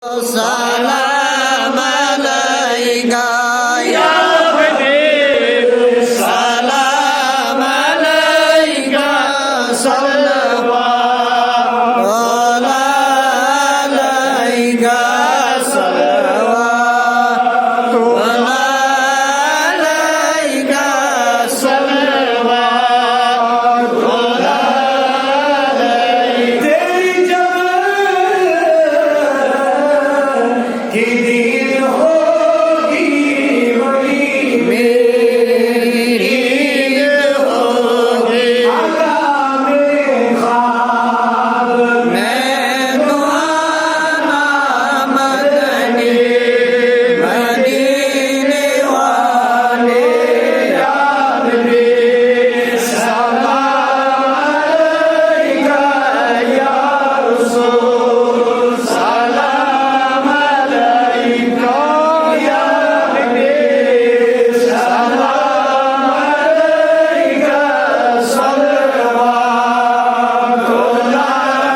Salam alayka ya Habib, salam alayka salawat alayka salawat alayka salawat तेरी की दीन होगी बड़ी मेरी होगी आका मेरे ख्वाब मैं तो आना मदनी मदीने वाले याद में सलाम अलैका या रसूल सलाम अलैका या हबीब सलाम अलैका सल्लल्लाहु अलैका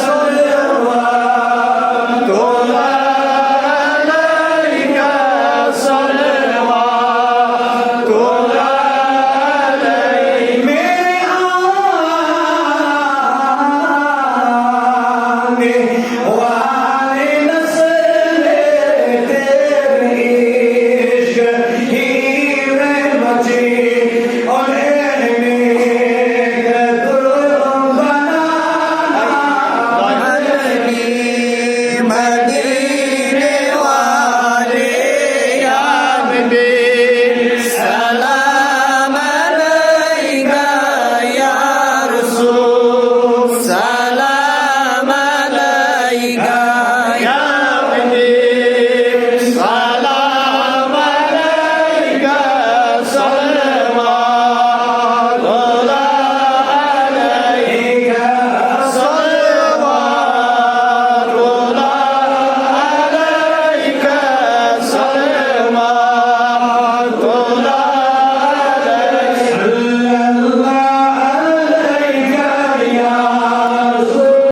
सल्लल्लाहु अलैका सल्लल्लाहु अलैहि मेरे आने वाले नस्ले तेरे इश्क ही में मची और मदीने वाले याद में सलाम अलैका या रसूल सलाम अलैका